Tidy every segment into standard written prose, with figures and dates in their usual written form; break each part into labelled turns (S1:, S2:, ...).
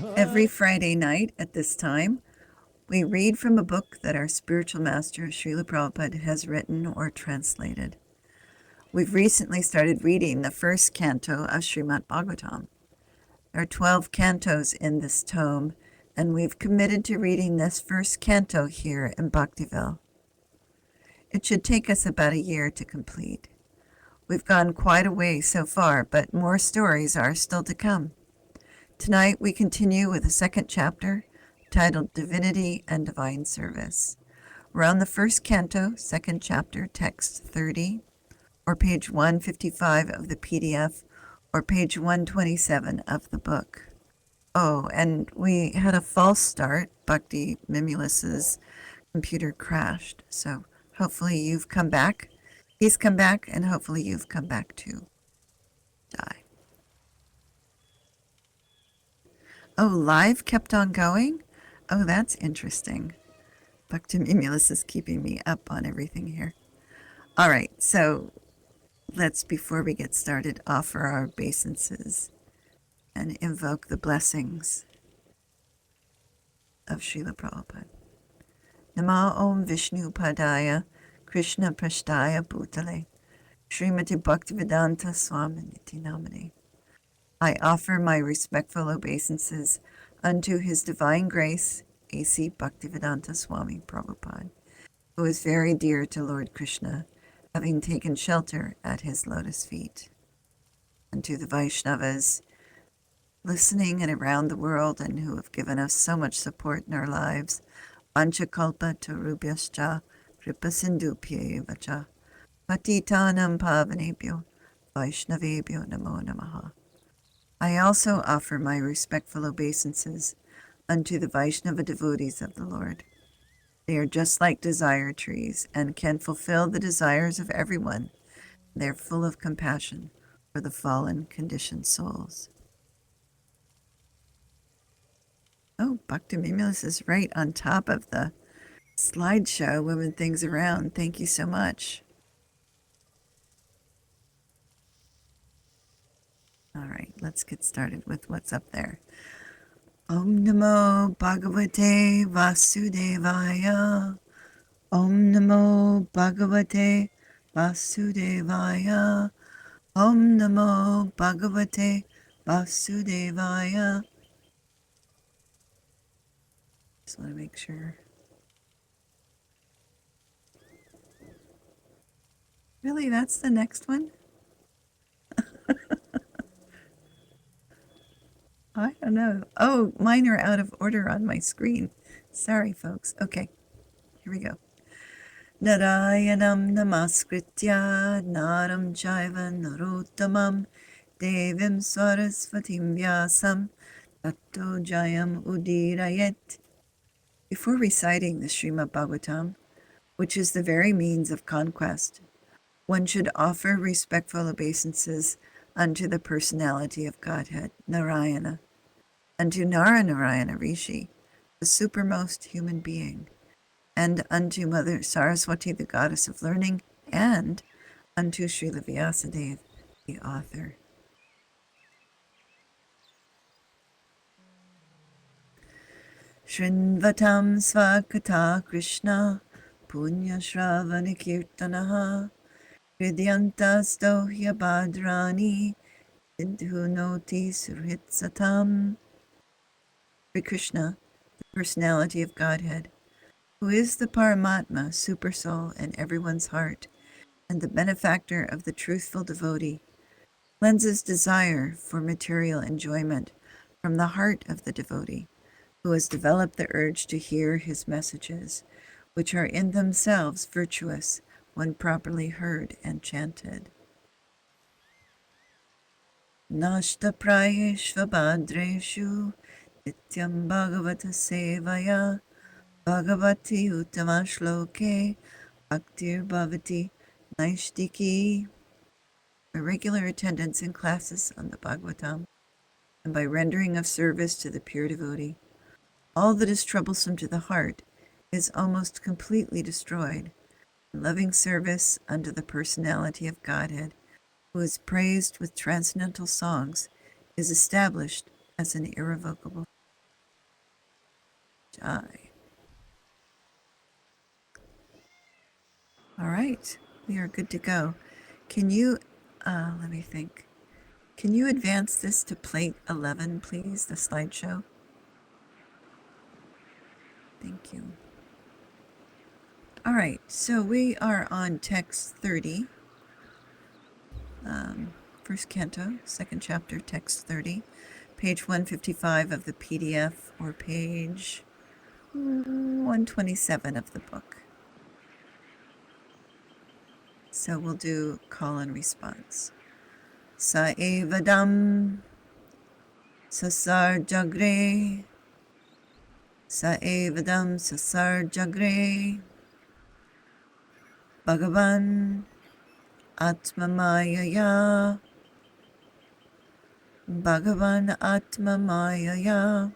S1: Every Friday night at this time, we read from a book that our spiritual master, Srila Prabhupada, has written or translated. We've recently started reading the first canto of Srimad Bhagavatam. There are 12 cantos in this tome, and we've committed to reading this first canto here in Bhaktiville. It should take us about a year to complete. We've gone quite a way so far, but more stories are still to come. Tonight we continue with the second chapter, titled Divinity and Divine Service. We're on the first canto, second chapter, text 30, or page 155 of the PDF, or page 127 of the book. Oh, and we had a false start. Bhakti Mimulus's computer crashed, so hopefully you've come back. He's come back, and hopefully you've come back too. Die. Oh, live kept on going? Oh, that's interesting. Bhakti Mimulus is keeping me up on everything here. All right, so let's, before we get started, offer our obeisances and invoke the blessings of Srila Prabhupada. Nama Om Vishnu Padaya Krishna Prashtaya Bhutale Srimati Bhaktivedanta Swaminiti Namane. I offer my respectful obeisances unto His Divine Grace, A.C. Bhaktivedanta Swami Prabhupada, who is very dear to Lord Krishna, having taken shelter at his lotus feet. Unto the Vaishnavas listening and around the world and who have given us so much support in our lives, Panchakalpa Tarubhyascha Kripasindhubhye Vacha Patitanam Pavanebhyo Vaishnavebhyo Namo Namaha. I also offer my respectful obeisances unto the Vaishnava devotees of the Lord. They are just like desire trees and can fulfill the desires of everyone. They are full of compassion for the fallen, conditioned souls. Oh, Bhakti Mimulus is right on top of the slideshow, moving things around. Thank you so much. All right, let's get started with what's up there. Om Namo Bhagavate Vasudevaya. Om Namo Bhagavate Vasudevaya. Om Namo Bhagavate Vasudevaya. Just want to make sure. Really, that's the next one? I don't know. Oh, mine are out of order on my screen. Sorry, folks. Okay, here we go. Narayanam namaskritya naram chaiva narottamam devim sarasvatim vyasam tatto jayam udirayet. Before reciting the Srimad Bhagavatam, which is the very means of conquest, one should offer respectful obeisances unto the personality of Godhead, Narayana, unto Naranarayana Rishi, the supermost human being, and unto Mother Saraswati, the goddess of learning, and unto Srila Vyasadeva, the author. Shrinvatam Svakata Krishna Punya Shravana Kirtanaha Hridyantasto Hyabadrani Siddhunoti Surhitsatam. Sri Krishna, the personality of Godhead, who is the Paramatma, Supersoul in everyone's heart, and the benefactor of the truthful devotee, cleanses desire for material enjoyment from the heart of the devotee, who has developed the urge to hear his messages, which are in themselves virtuous when properly heard and chanted. Nashta prayeshva badreshu nityam bhagavata sevaya bhagavati uttama shloke bhaktir bhavati naishtiki. By regular attendance in classes on the Bhagavatam, and by rendering of service to the pure devotee, all that is troublesome to the heart is almost completely destroyed. Loving service unto the personality of Godhead, who is praised with transcendental songs, is established as an irrevocable. Jai. All right, we are good to go. Can you, let me think. Can you advance this to plate 11, please, the slideshow? Thank you. All right, so we are on text 30, first canto, second chapter, text 30, page 155 of the PDF, or page 127 of the book. So we'll do call and response. Sa evadam sasar jagre. Sa evadam sasar jagre. Bhagavan atmamayaya. Bhagavan atmamayaya.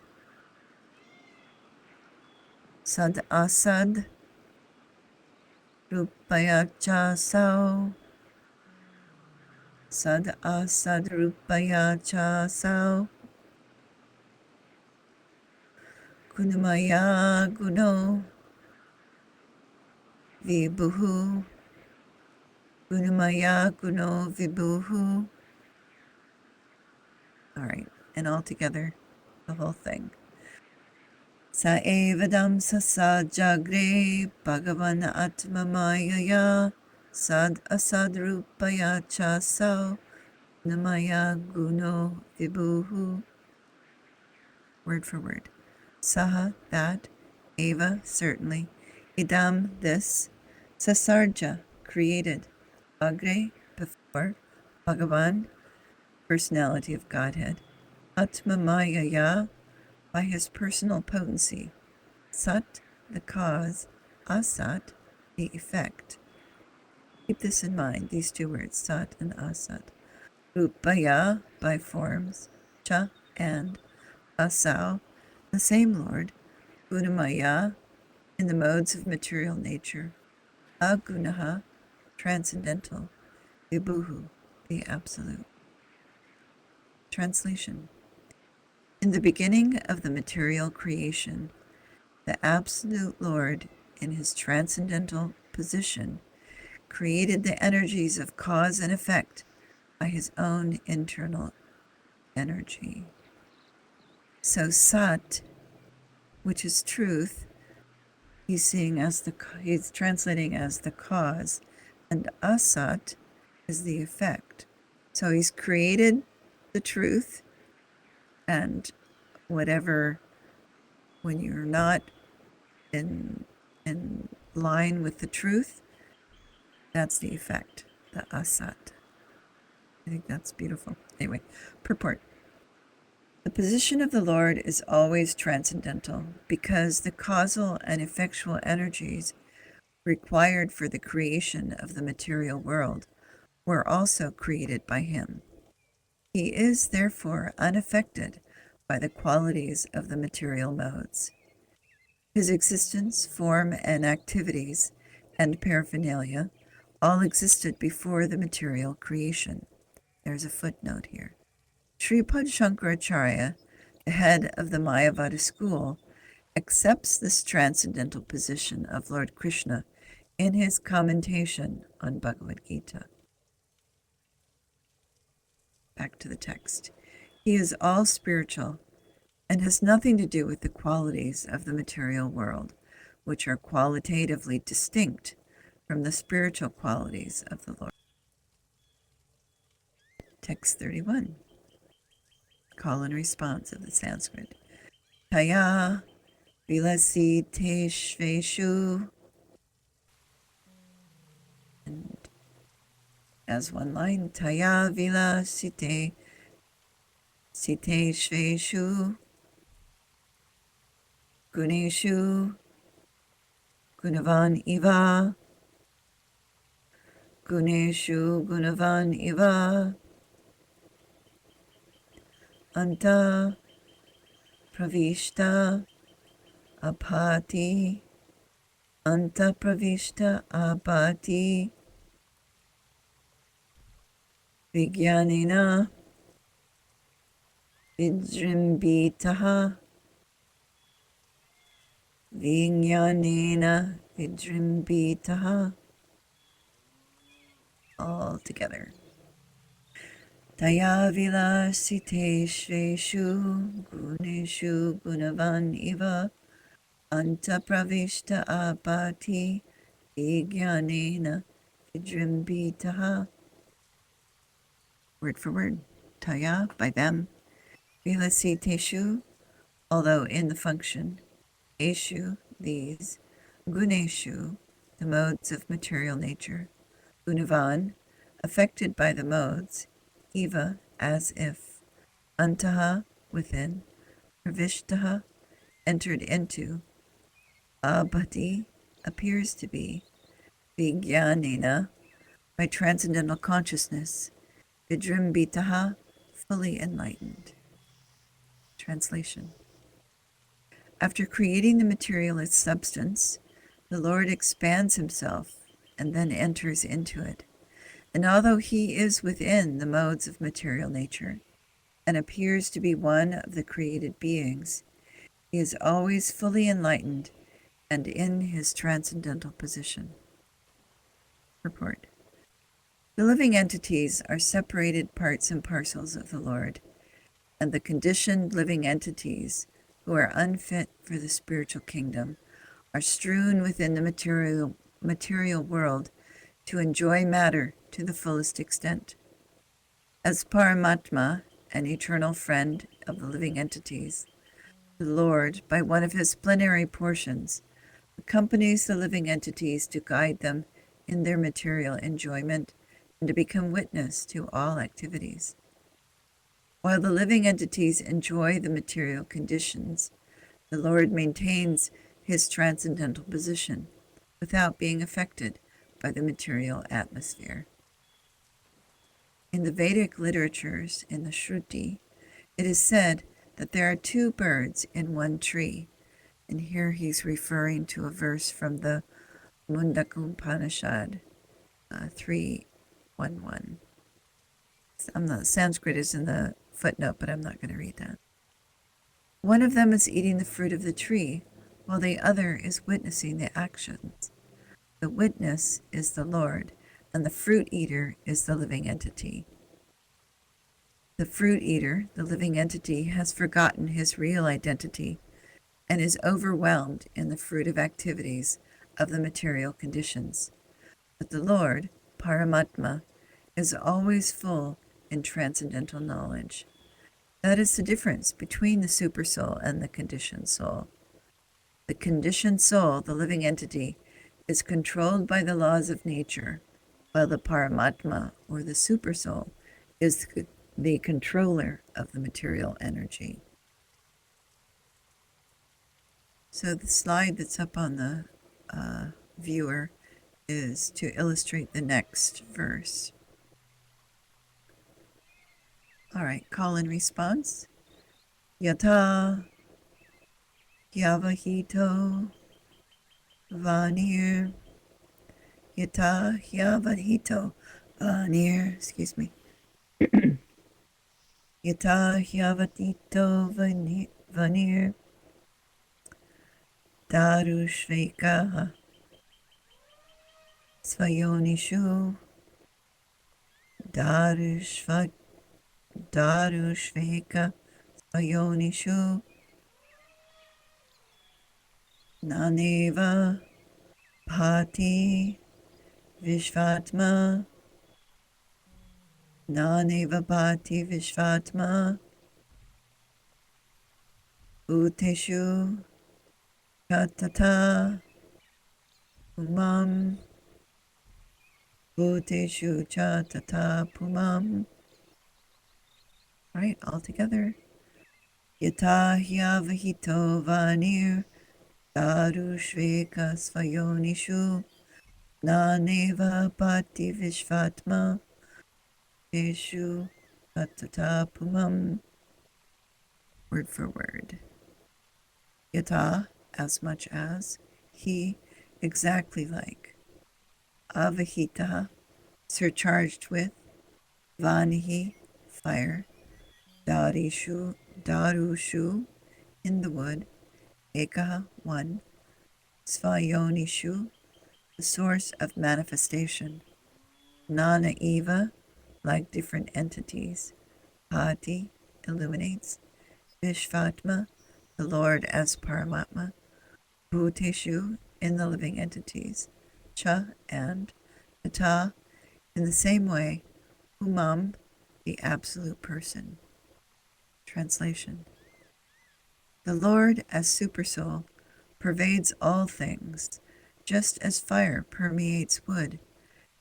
S1: Sad asad rupaya chasau. Sad asad rupaya chasau. Gunamaya guno vibhuhu. Gunamaya guno vibhuhu. All right, and all together, the whole thing. Sa evadam sasa jagre bhagavan atmamayaya sad asad rupaya chasau namaya guno vibhuhu. Word for word. Saha, that, eva, certainly, idam, this, sasarja, created, agre, before, Bhagavan, personality of Godhead, atmamayaya, by his personal potency, sat, the cause, asat, the effect. Keep this in mind, these two words, sat and asat. Rupaya, by forms, cha, and, asau, the same Lord, gunamaya, in the modes of material nature, agunaha, transcendental, vibhuhu, the absolute. Translation. In the beginning of the material creation, the absolute Lord, in his transcendental position, created the energies of cause and effect by his own internal energy. So Sat, which is truth, he's translating as the cause, and Asat is the effect. So he's created the truth, and whatever, when you're not in line with the truth, that's the effect, the Asat. I think that's beautiful. Anyway, purport. The position of the Lord is always transcendental because the causal and effectual energies required for the creation of the material world were also created by him. He is therefore unaffected by the qualities of the material modes. His existence, form, and activities, and paraphernalia all existed before the material creation. There's a footnote here. Sripad Shankaracharya, the head of the Mayavada school, accepts this transcendental position of Lord Krishna in his commentation on Bhagavad Gita. Back to the text. He is all spiritual and has nothing to do with the qualities of the material world, which are qualitatively distinct from the spiritual qualities of the Lord. Text 31. Call and response of the Sanskrit. Taya vilasiteshveshu. And as one line, Taya vilasiteshveshu guneshu gunavan iva. Guneshu gunavan iva. Anta pravishta apati. Anta pravishta apati. Vijnanena vidrimbitaha. Vijnanena Vidrimbitaha. All together. Taya vilasite shreshu guneshu gunavan iva anta pravishta apati vijnanena vidrimbitaha. Word for word. Taya, by them. Vilasiteshu, although in the function. Eshu, these. Guneshu, the modes of material nature. Gunavan, affected by the modes. Eva, as if. Antaha, within. Pravishtaha, entered into. Abhati, appears to be. Vijnanena, by transcendental consciousness. Vidrimbitaha, fully enlightened. Translation. After creating the materialist substance, the Lord expands himself and then enters into it. And although he is within the modes of material nature and appears to be one of the created beings, he is always fully enlightened and in his transcendental position. Purport. The living entities are separated parts and parcels of the Lord, and the conditioned living entities who are unfit for the spiritual kingdom are strewn within the material world to enjoy matter to the fullest extent. As Paramatma, an eternal friend of the living entities, the Lord, by one of his plenary portions, accompanies the living entities to guide them in their material enjoyment and to become witness to all activities. While the living entities enjoy the material conditions, the Lord maintains his transcendental position without being affected by the material atmosphere. In the Vedic literatures, in the Shruti, it is said that there are two birds in one tree, and here he's referring to a verse from the Mundaka 3:11. Sanskrit is in the footnote, but I'm not going to read that. One of them is eating the fruit of the tree, while the other is witnessing the actions. The witness is the Lord, and the fruit eater is the living entity. The fruit eater, the living entity, has forgotten his real identity and is overwhelmed in the fruitive activities of the material conditions. But the Lord, Paramatma, is always full in transcendental knowledge. That is the difference between the supersoul and the conditioned soul. The conditioned soul, the living entity, is controlled by the laws of nature, while the Paramatma, or the supersoul, is the controller of the material energy. So the slide that's up on the viewer is to illustrate the next verse. All right, call and response. Yata Hyavahito Vanir. Yata Hyavahito Vanir. Excuse me. Yata Hyavatito Vanir. Darushveka Svayonishu. Darushveka Svayonishu. Naneva Bhati Vishvatma. Naneva Bhati Vishvatma. Uteshu Chatata Pumam. Uteshu Chatata Pumam. All right, all together. Yata Hyavahito Vanir. Darushveka Svayonishu. Naneva Bhati Vishvatma. Eshu Chatata Pumam. Word for word. Yata, as much as. He, exactly like. Avahita, surcharged with. Vanihi, fire. Darushu, in the wood. Ekaha, one. Svayonishu, the source of manifestation. Nana Eva, like different entities. Pati, illuminates. Vishvatma, the Lord as Paramatma. Bhuteshu, in the living entities. Cha, and. Tata, in the same way. Umam, the absolute person. Translation. The Lord as Supersoul pervades all things, just as fire permeates wood,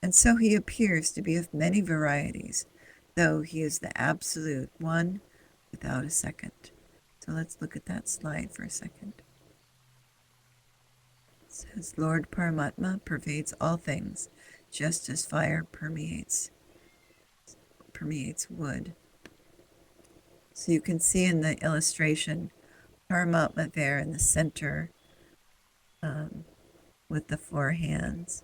S1: and so he appears to be of many varieties, though he is the absolute one without a second. So let's look at that slide for a second. It says, Lord Paramatma pervades all things, just as fire permeates wood. So you can see in the illustration Paramatma there in the center with the four hands.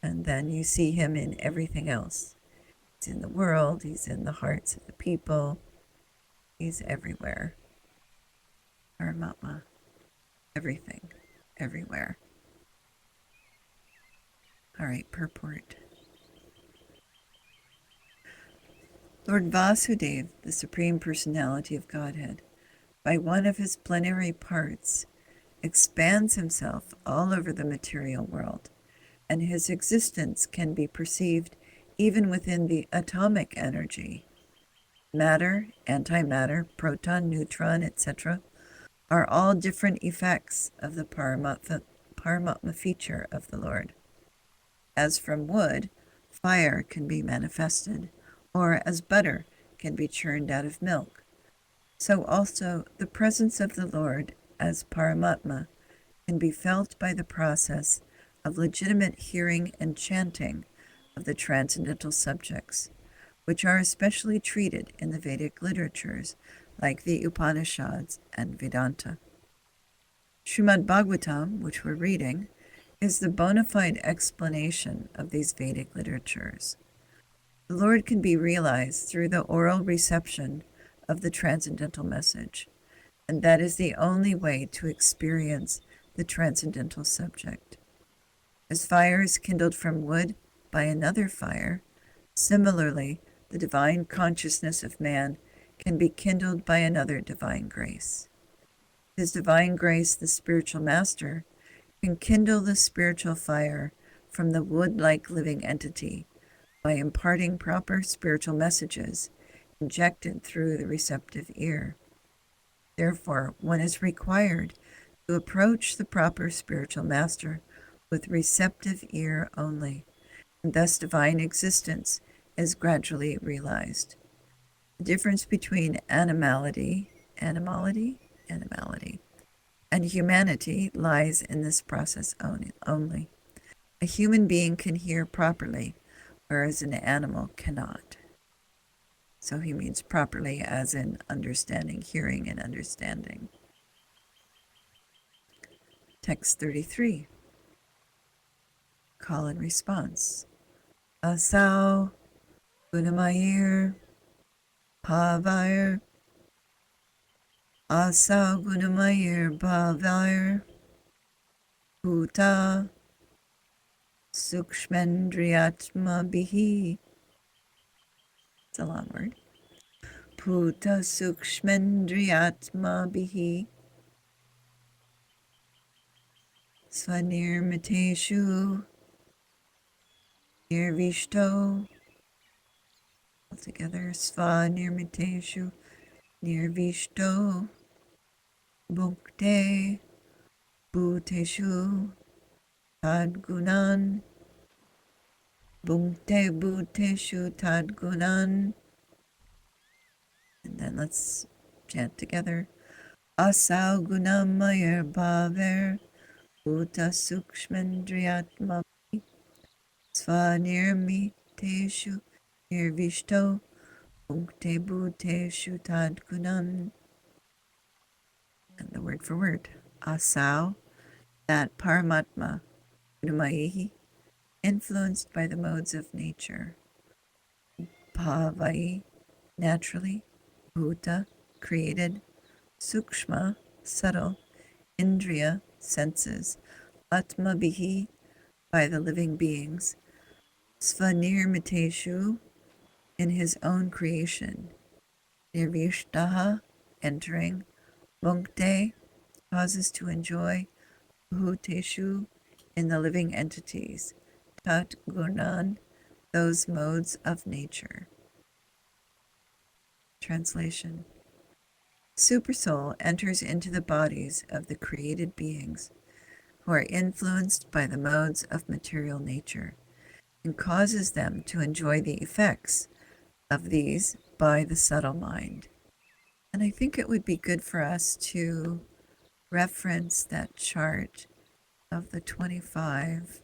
S1: And then you see him in everything else. He's in the world, he's in the hearts of the people, he's everywhere. Paramatma, everything, everywhere. All right, purport. Lord Vasudeva, the Supreme Personality of Godhead, by one of his plenary parts, expands himself all over the material world, and his existence can be perceived even within the atomic energy. Matter, antimatter, proton, neutron, etc., are all different effects of the Paramatma feature of the Lord. As from wood, fire can be manifested, or as butter can be churned out of milk, so also the presence of the Lord as Paramatma can be felt by the process of legitimate hearing and chanting of the transcendental subjects, which are especially treated in the Vedic literatures like the Upanishads and Vedanta. Srimad Bhagavatam, which we're reading, is the bona fide explanation of these Vedic literatures. The Lord can be realized through the oral reception of the transcendental message, and that is the only way to experience the transcendental subject. As fire is kindled from wood by another fire, similarly, the divine consciousness of man can be kindled by another divine grace. His divine grace, the spiritual master, can kindle the spiritual fire from the wood-like living entity by imparting proper spiritual messages injected through the receptive ear. Therefore, one is required to approach the proper spiritual master with receptive ear only, and thus divine existence is gradually realized. The difference between animality, and humanity lies in this process only. A human being can hear properly, whereas an animal cannot. So he means properly as in understanding, hearing and understanding. Text 33. Call and response. Asau Gunamayir Pavair Asau Gunamayir Bhavir Bhuta Sukshmendriyatma Bihi. It's a long word. Bhuta Sukshmendriyatma Bihi Svanirmiteshu Nirvishto. Altogether, Svanirmiteshu Nirvishto Bhukte Bhuteshu Tadgunan Bhukte Bhuteshu Tadgunan. And then let's chant together. Asau Gunamayer Bhaver Bhuta Sukshmendriyatma Svanirmiteshu Nirvishto Bhukte Bhuteshu Tadgunan. And the word for word. Asau, that Paramatma, Gunamayihi, influenced by the modes of nature. Bhavai, naturally. Bhuta, created. Sukshma, subtle. Indriya, senses. Atma Bihi, by the living beings, Svanirmiteshu, in his own creation, Nirvishtaha, entering, Bhunkte, causes to enjoy, Bhuteshu, in the living entities, Tat Gunan, those modes of nature. Translation. Supersoul enters into the bodies of the created beings who are influenced by the modes of material nature and causes them to enjoy the effects of these by the subtle mind. And I think it would be good for us to reference that chart of the 25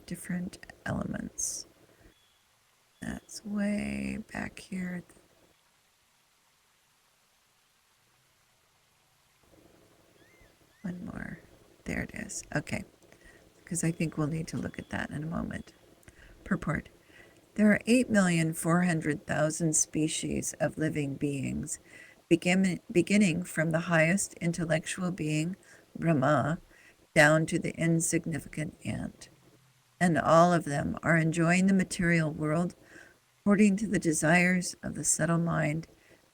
S1: different elements. That's way back here. One more. There it is. Okay. Because I think we'll need to look at that in a moment. Purport. There are 8,400,000 species of living beings, beginning from the highest intellectual being, Brahma, down to the insignificant ant. And all of them are enjoying the material world according to the desires of the subtle mind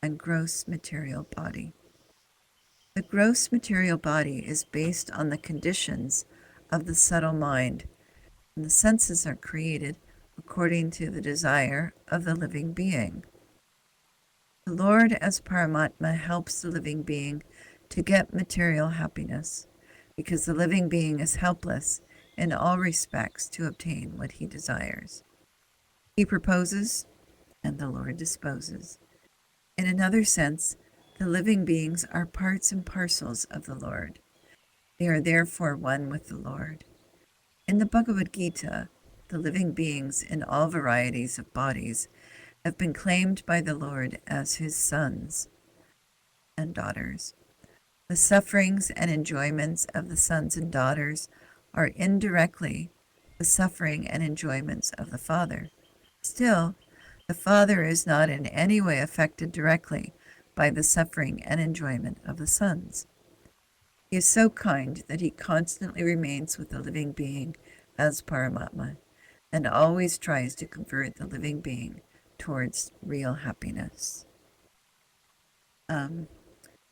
S1: and gross material body. The gross material body is based on the conditions of the subtle mind, and the senses are created according to the desire of the living being. The Lord as Paramatma helps the living being to get material happiness, because the living being is helpless in all respects to obtain what he desires. He proposes, and the Lord disposes. In another sense, the living beings are parts and parcels of the Lord. They are therefore one with the Lord. In the Bhagavad Gita, the living beings in all varieties of bodies have been claimed by the Lord as his sons and daughters. The sufferings and enjoyments of the sons and daughters are indirectly the suffering and enjoyments of the Father. Still, the Father is not in any way affected directly by the suffering and enjoyment of the sons. He is so kind that he constantly remains with the living being as Paramatma and always tries to convert the living being towards real happiness.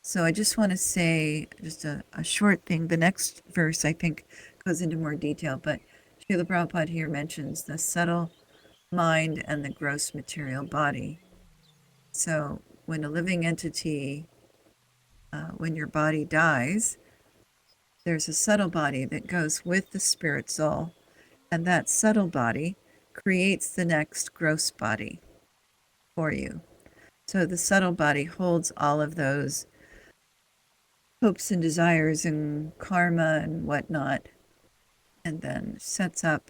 S1: So I just want to say just a short thing. The next verse, I think, goes into more detail, but Srila Prabhupada here mentions the subtle mind and the gross material body. So when a living entity, when your body dies, there's a subtle body that goes with the spirit soul, and that subtle body creates the next gross body for you. So the subtle body holds all of those hopes and desires and karma and whatnot, and then sets up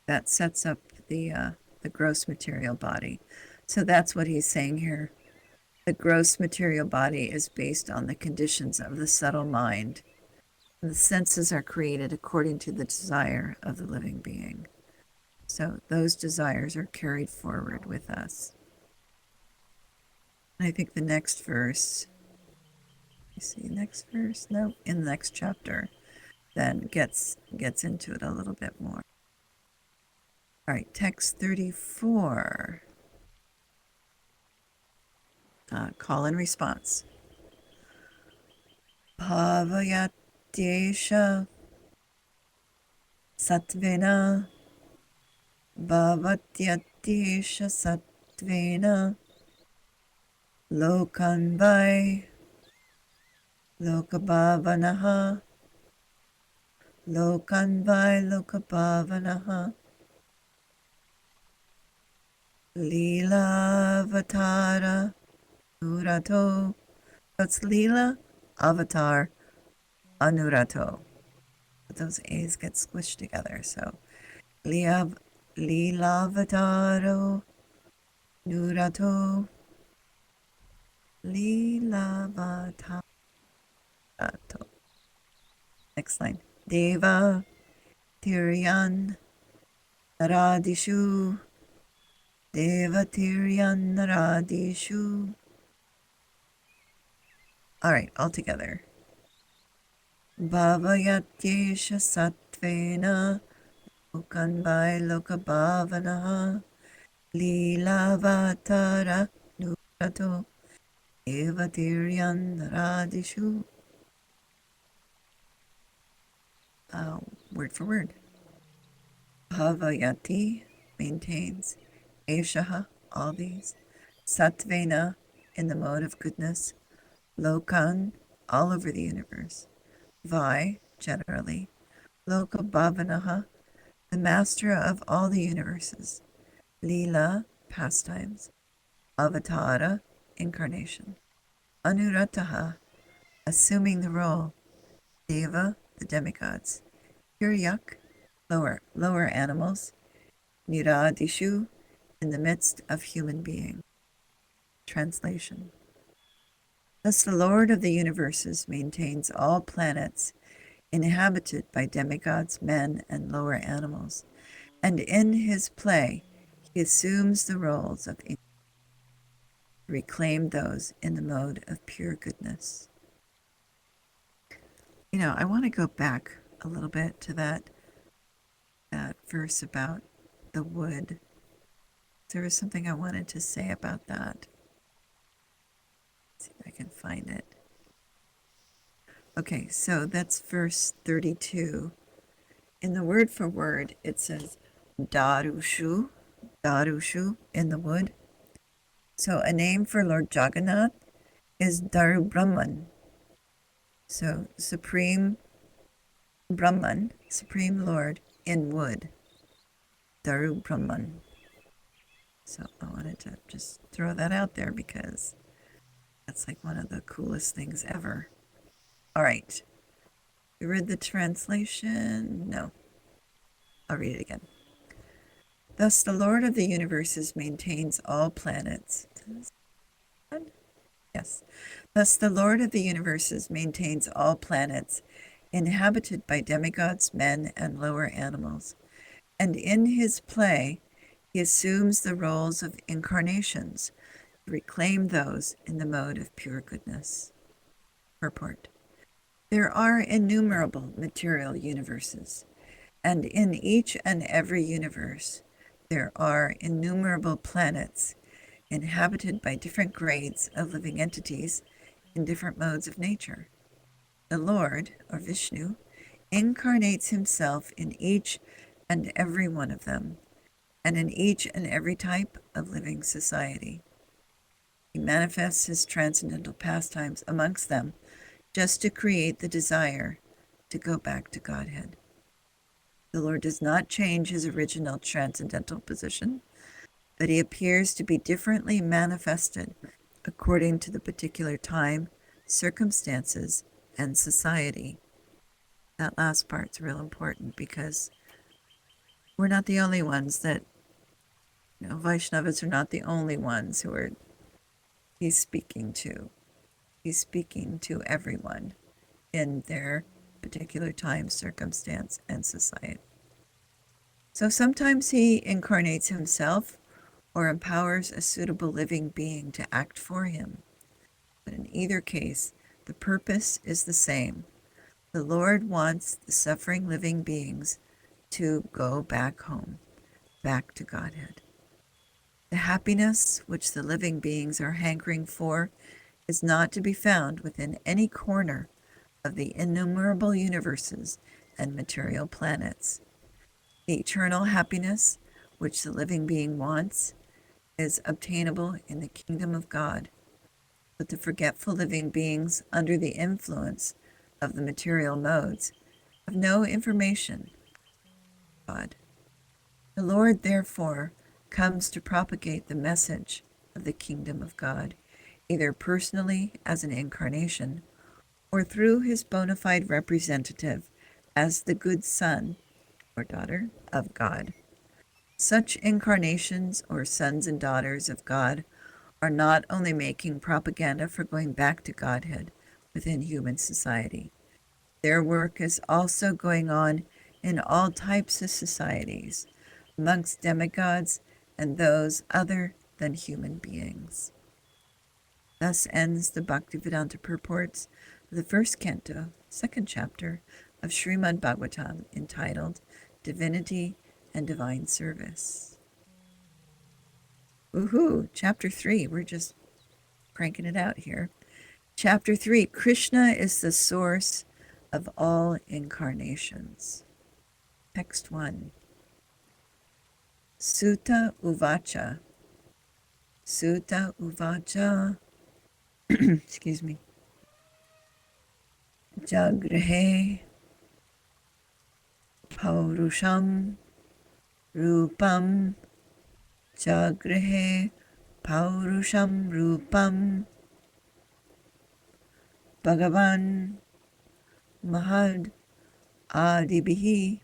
S1: the gross material body. So that's what he's saying here. The gross material body is based on the conditions of the subtle mind. And the senses are created according to the desire of the living being. So those desires are carried forward with us. And I think the next verse, you see next verse? No, in the next chapter, then gets into it a little bit more. All right, text 34. Call and response. Bhavayatyesha satvena bhavatyesha satvena lokanvai lokabhavanaha lokabhavanaha Leelavatara Anurato. That's Leela, Avatar, Anurato. But those A's get squished together. So Leelavataro Nurato. Leelavatarato. Next line. Deva Tiryan Naradishu. Devatiryan Naradishu. All right, all together. Bhavayatyesha sattvena lokanvai lokabhavanaha Leelavatara nurato evatiryandaradishu. Word for word. Bhavayati maintains. Eshaha, all these. Sattvena, in the mode of goodness. Lokan, all over the universe. Vai, generally. Lokabhavanaha, the master of all the universes. Leela, pastimes. Avatara, incarnation. Anurataha, assuming the role. Deva, the demigods. Hiryak, lower animals. Niradishu, in the midst of human beings. Translation. Thus the Lord of the universes maintains all planets inhabited by demigods, men, and lower animals, and in his play he assumes the roles of to reclaim those in the mode of pure goodness. I want to go back a little bit to that verse about the wood. There was something I wanted to say about that. Let's see if I can find it. Okay, so that's verse 32. In the word for word, it says Darushu in the wood. So a name for Lord Jagannath is Daru Brahman. So Supreme Brahman, Supreme Lord in wood. Daru Brahman. So I wanted to just throw that out there because that's like one of the coolest things ever. All right. You read the translation? No. I'll read it again. Thus the Lord of the universes maintains all planets. Yes. Thus the Lord of the universes maintains all planets inhabited by demigods, men, and lower animals. And in his play, he assumes the roles of incarnations to reclaim those in the mode of pure goodness. Purport. There are innumerable material universes, and in each and every universe, there are innumerable planets inhabited by different grades of living entities in different modes of nature. The Lord, or Vishnu, incarnates himself in each and every one of them, and in each and every type of living society. He manifests his transcendental pastimes amongst them just to create the desire to go back to Godhead. The Lord does not change his original transcendental position, but he appears to be differently manifested according to the particular time, circumstances, and society. That last part's real important because we're not the only ones that, Vaishnavas are not the only ones who he's speaking to. He's speaking to everyone in their particular time, circumstance, and society. So sometimes he incarnates himself or empowers a suitable living being to act for him. But in either case, the purpose is the same. The Lord wants the suffering living beings to go back home, back to Godhead. The happiness which the living beings are hankering for is not to be found within any corner of the innumerable universes and material planets. The eternal happiness which the living being wants is obtainable in the kingdom of God, but the forgetful living beings under the influence of the material modes have no information of God. The Lord, therefore, comes to propagate the message of the kingdom of God, either personally as an incarnation or through his bona fide representative as the good son or daughter of God. Such incarnations or sons and daughters of God are not only making propaganda for going back to Godhead within human society. Their work is also going on in all types of societies, amongst demigods and those other than human beings. Thus ends the Bhaktivedanta purports the first canto, second chapter of Srimad Bhagavatam, entitled Divinity and Divine Service. Woohoo! Chapter 3, we're just cranking it out here. Chapter 3, Krishna is the source of all incarnations. Text 1. Sutta Uvacha. Sutta Uvacha. Excuse me. Jagrihe Paurusham Rupam. Jagrihe Paurusham Rupam. Bhagavan Mahad Adibihi.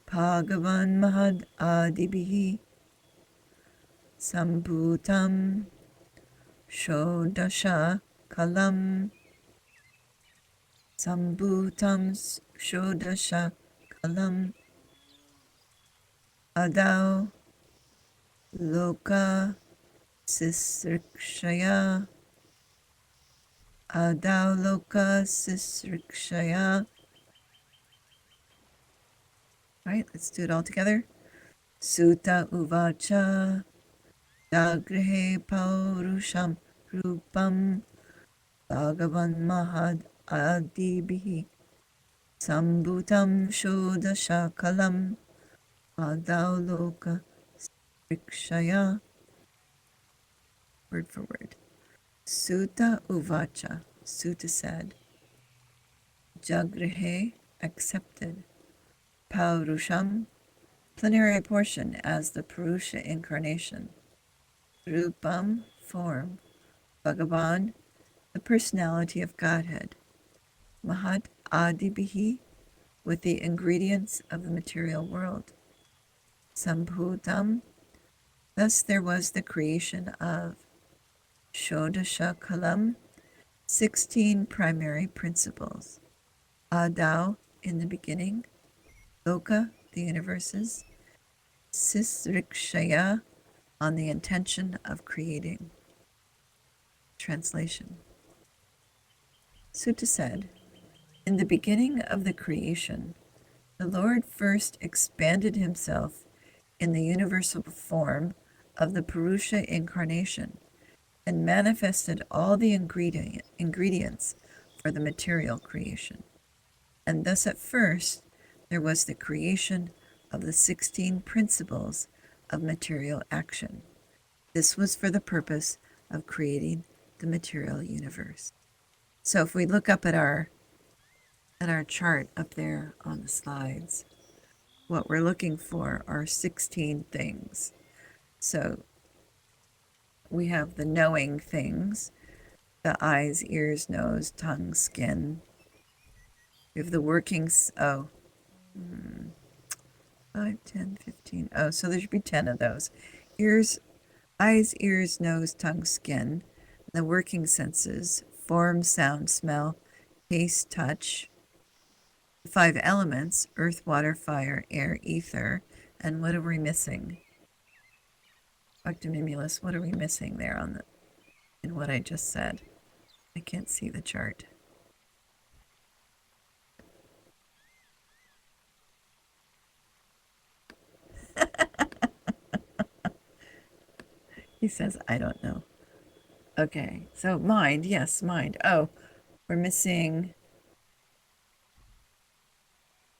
S1: Bhagavan Mahad Adibihi. Sambhutam Shodasha Kalam. Sambhutam Shodasha Kalam. Adau Loka Sisrikshaya. Adau Loka Sisrikshaya. All right, let's do it all together. Sutta Uvacha. Jagrihe Paurusham Rupam. Bhagavan Mahad Adibihi. Sambhutam Shodasha Kalam. Adau Loka Rikshaya. Word for word. Sutta Uvacha. Sutta said. Jagrihe accepted. Paurusham, plenary portion as the Purusha incarnation. Rupam, form. Bhagavan, the personality of Godhead. Mahat Adibihi, with the ingredients of the material world. Sambhutam, thus there was the creation of Shodasha Kalam, 16 primary principles. Adau, in the beginning. Loka, the universes. Sisrikshaya, on the intention of creating. Translation. Sutta said, in the beginning of the creation, the Lord first expanded himself in the universal form of the Purusha incarnation and manifested all the ingredients for the material creation. And thus at first there was the creation of the 16 principles of material action. This was for the purpose of creating the material universe. So if we look up at our chart up there on the slides, what we're looking for are 16 things. So we have the knowing things, the eyes, ears, nose, tongue, skin. We have the workings, 5, 10, 15. Oh, so there should be 10 of those. Eyes, ears, nose, tongue, skin. The working senses, form, sound, smell, taste, touch. The 5 elements, earth, water, fire, air, ether. And what are we missing? Dr. Mimulus, what are we missing there in what I just said? I can't see the chart. He says, I don't know. Okay, so mind, yes, mind. Oh, we're missing.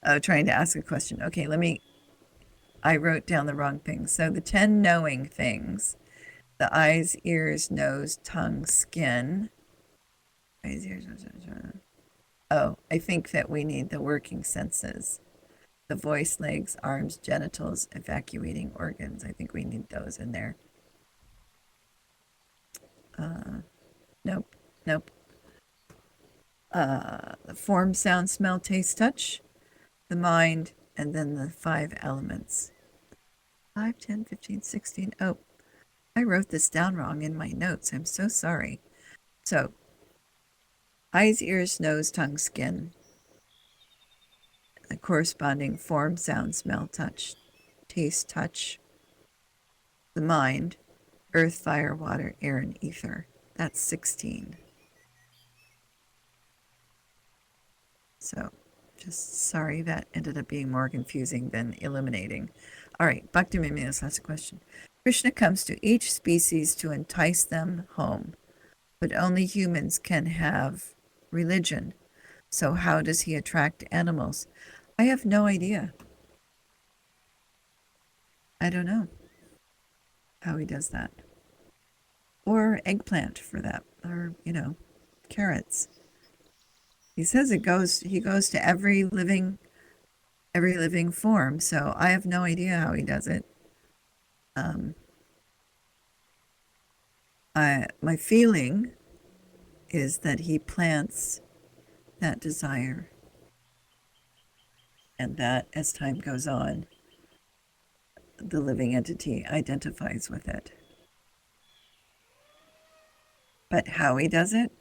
S1: Oh, trying to ask a question. Okay, I wrote down the wrong thing. So the 10 knowing things, the eyes, ears, nose, tongue, skin. Eyes, ears, nose, tongue. Oh, I think that we need the working senses. The voice, legs, arms, genitals, evacuating organs. I think we need those in there. Nope. The form, sound, smell, taste, touch, the mind, and then the 5 elements. 5, 10, 15, 16. Oh, I wrote this down wrong in my notes. I'm so sorry. So, eyes, ears, nose, tongue, skin. The corresponding form, sound, smell, touch, taste, touch. The mind, earth, fire, water, air, and ether. That's 16. So just sorry that ended up being more confusing than illuminating. All right, Bhakti Mimi's last question. Krishna comes to each species to entice them home, but only humans can have religion. So how does he attract animals? I have no idea. I don't know how he does that. Or eggplant for that, or, carrots. He says he goes to every living form, so I have no idea how he does it. My feeling is that he plants that desire, and that as time goes on, the living entity identifies with it. But how he does it,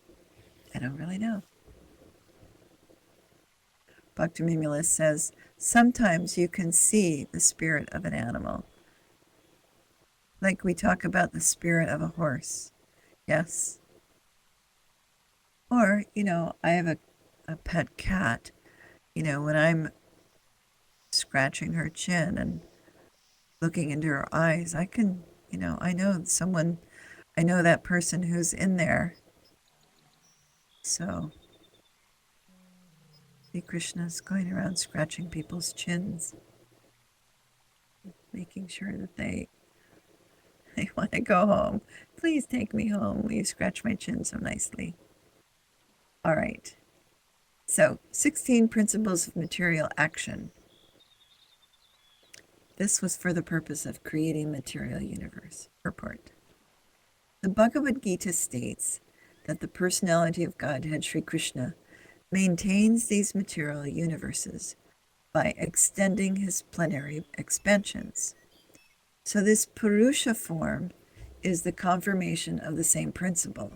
S1: I don't really know. Bhakti Mimula says, sometimes you can see the spirit of an animal. Like we talk about the spirit of a horse. Yes. Or, I have a pet cat. When I'm scratching her chin and looking into her eyes, I can, I know that person who's in there. So, Sri Krishna's going around scratching people's chins, making sure that they want to go home. Please take me home. Will you scratch my chin so nicely? All right. So, 16 principles of material action. This was for the purpose of creating material universe. Purport. The Bhagavad Gita states that the personality of Godhead Sri Krishna maintains these material universes by extending his plenary expansions. So this Purusha form is the confirmation of the same principle.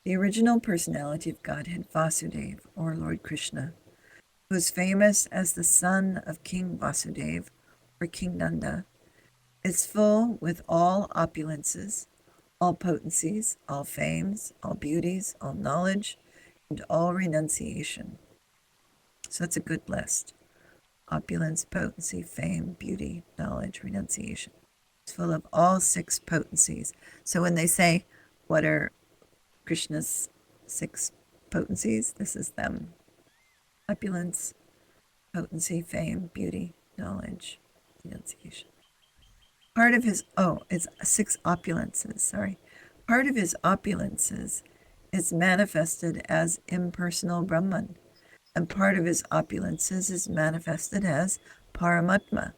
S1: The original personality of Godhead Vasudeva, or Lord Krishna, who is famous as the son of King Vasudeva, or King Nanda, is full with all opulences, all potencies, all fames, all beauties, all knowledge, and all renunciation. So that's a good list. Opulence, potency, fame, beauty, knowledge, renunciation. It's full of all 6 potencies. So when they say, what are Krishna's 6 potencies? This is them. Opulence, potency, fame, beauty, knowledge, renunciation. Part of his, it's 6 opulences, sorry. Part of his opulences is manifested as impersonal Brahman, and part of his opulences is manifested as Paramatma.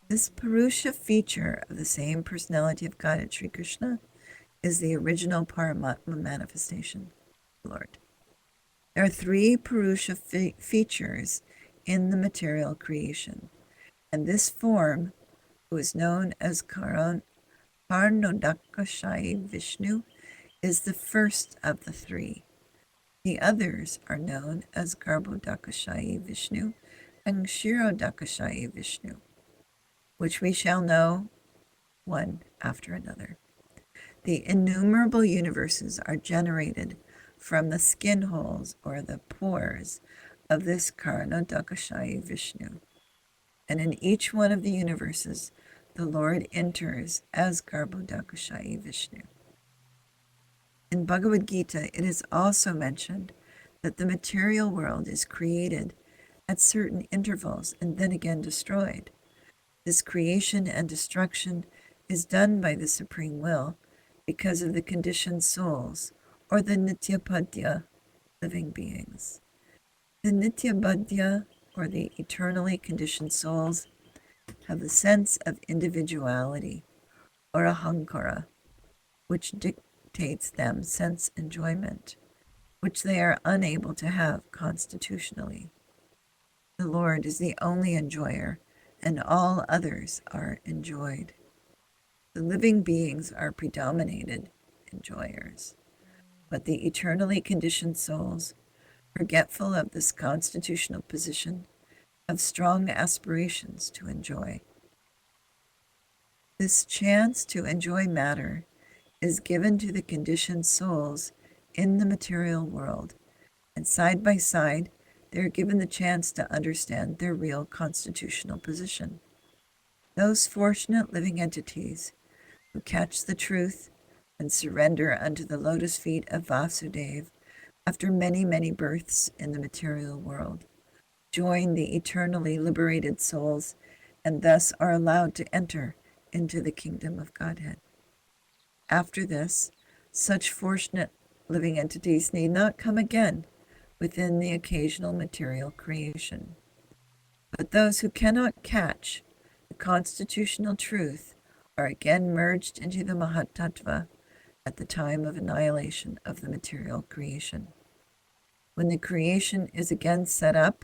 S1: This Purusha feature of the same personality of God at Sri Krishna is the original Paramatma manifestation, Lord. There are 3 Purusha features in the material creation, and this form, who is known as Karnodakashayi Vishnu, is the first of the 3. The others are known as Garbhodakashayi Vishnu and Kshirodakashayi Vishnu, which we shall know one after another. The innumerable universes are generated from the skin holes or the pores of this Karnodakashayi Vishnu. And in each one of the universes, the Lord enters as Garbhodakashayi Vishnu. In Bhagavad Gita, it is also mentioned that the material world is created at certain intervals and then again destroyed. This creation and destruction is done by the Supreme Will because of the conditioned souls, or the Nityapadya, living beings. The Nityabadya, or the eternally conditioned souls, have the sense of individuality, or ahankara, which dictates them sense enjoyment, which they are unable to have constitutionally. The Lord is the only enjoyer, and all others are enjoyed. The living beings are predominated enjoyers, but the eternally conditioned souls, forgetful of this constitutional position, have strong aspirations to enjoy. This chance to enjoy matter is given to the conditioned souls in the material world, and side by side they're given the chance to understand their real constitutional position. Those fortunate living entities who catch the truth and surrender unto the lotus feet of Vasudeva after many, many births in the material world, join the eternally liberated souls and thus are allowed to enter into the kingdom of Godhead. After this, such fortunate living entities need not come again within the occasional material creation. But those who cannot catch the constitutional truth are again merged into the Mahatattva at the time of annihilation of the material creation. When the creation is again set up,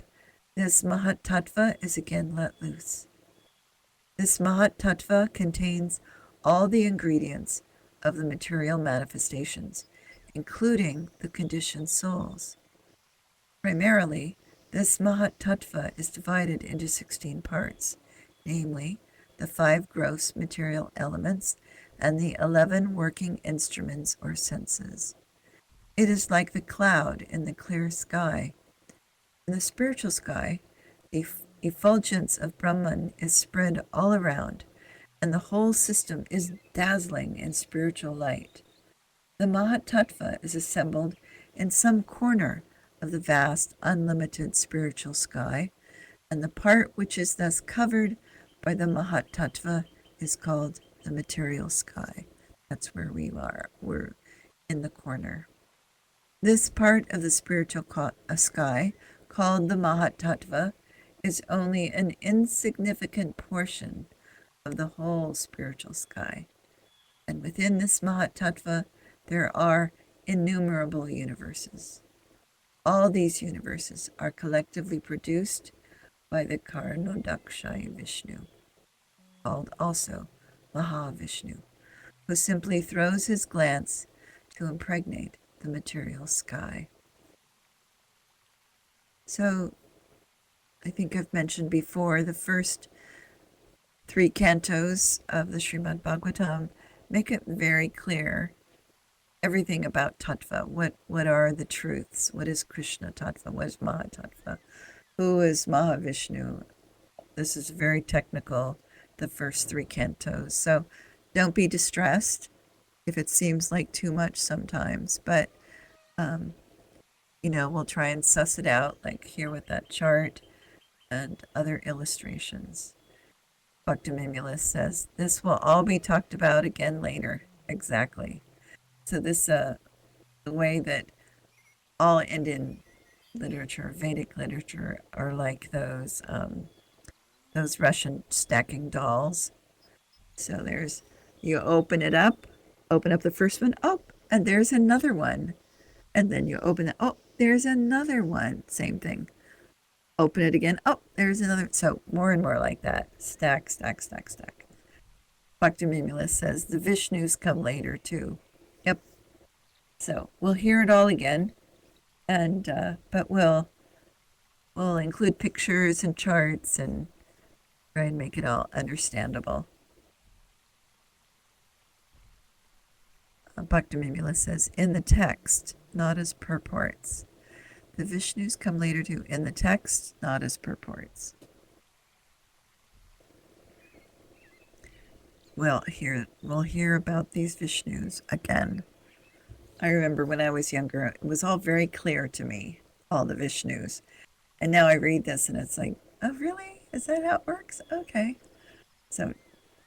S1: this Mahatattva is again let loose. This Mahatattva contains all the ingredients of the material manifestations, including the conditioned souls. Primarily, this Mahatattva is divided into 16 parts, namely, the 5 gross material elements and the 11 working instruments or senses. It is like the cloud in the clear sky. In the spiritual sky, the effulgence of Brahman is spread all around, and the whole system is dazzling in spiritual light. The Mahatattva is assembled in some corner of the vast, unlimited spiritual sky, and the part which is thus covered by the Mahatattva is called the material sky. That's where we are. We're in the corner. This part of the spiritual sky, called the Mahatattva, is only an insignificant portion of the whole spiritual sky. And within this Mahatattva, there are innumerable universes. All these universes are collectively produced by the Karnodakshaya Vishnu, called also Mahavishnu, who simply throws his glance to impregnate the material sky. So, I think I've mentioned before, the first 3 cantos of the Srimad Bhagavatam make it very clear everything about Tattva. What are the truths? What is Krishna Tattva? What is Mahatattva? Who is Mahavishnu? This is very technical, the first 3 cantos. So don't be distressed if it seems like too much sometimes, but we'll try and suss it out, like here with that chart and other illustrations. Bhaktivinoda says, this will all be talked about again later. Exactly. So this, the way that all Indian literature, Vedic literature, are like those Russian stacking dolls. So you open up the first one, oh, and there's another one. And then you open it, oh, there's another one. Same thing. Open it again, oh, there's another. So more and more like that. Stack, stack, stack, stack. Bhaktivinoda says the Vishnus come later too. Yep. So we'll hear it all again, and but we'll include pictures and charts and try and make it all understandable. Bhaktivinoda says, in the text, not as purports. The Vishnus come later too, in the text, not as purports. We'll hear about these Vishnus again. I remember when I was younger, it was all very clear to me, all the Vishnus. And now I read this and it's like, oh, really? Is that how it works? Okay. So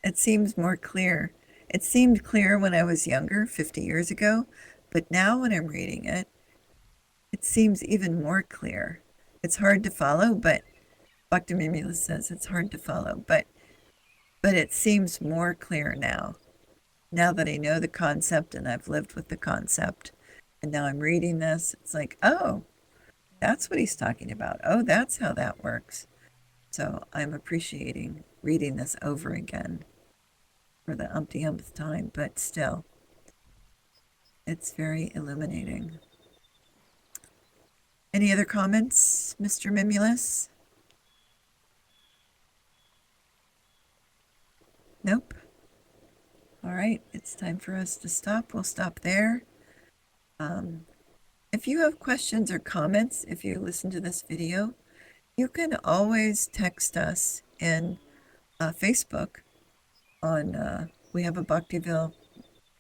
S1: it seems more clear. It seemed clear when I was younger, 50 years ago, but now when I'm reading it, it seems even more clear. It's hard to follow, but Bhaktivinoda says it's hard to follow, but it seems more clear now. Now that I know the concept and I've lived with the concept, and now I'm reading this, it's like, oh, that's what he's talking about. Oh, that's how that works. So I'm appreciating reading this over again for the umpteenth time, but still, it's very illuminating. Any other comments, Mr. Mimulus? Nope. All right, it's time for us to stop. We'll stop there. if you have questions or comments, if you listen to this video, you can always text us in Facebook on, we have a Bhaktiville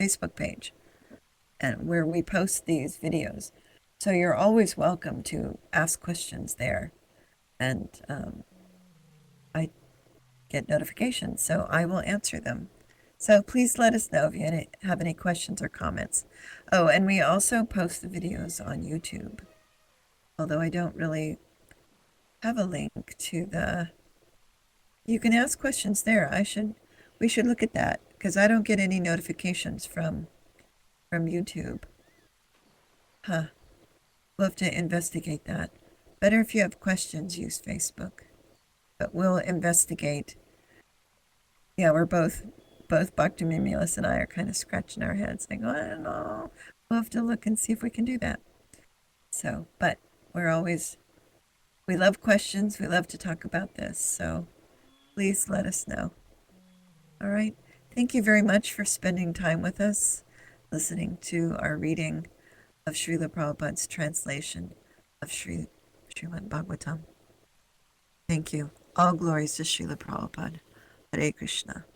S1: Facebook page and where we post these videos. So you're always welcome to ask questions there. And I get notifications, so I will answer them. So please let us know if you have any questions or comments. Oh, and we also post the videos on YouTube, although I don't really have a link to the... You can ask questions there. We should look at that because I don't get any notifications from YouTube. Huh. We'll have to investigate that. Better if you have questions, use Facebook. But we'll investigate. Yeah, we're both Bhakti Mimilas and I are kind of scratching our heads saying, oh, I don't know. We'll have to look and see if we can do that. So, but we love questions. We love to talk about this. So please let us know. All right. Thank you very much for spending time with us, listening to our reading of Srila Prabhupada's translation of Srimad Bhagavatam. Thank you. All glories to Srila Prabhupada. Hare Krishna.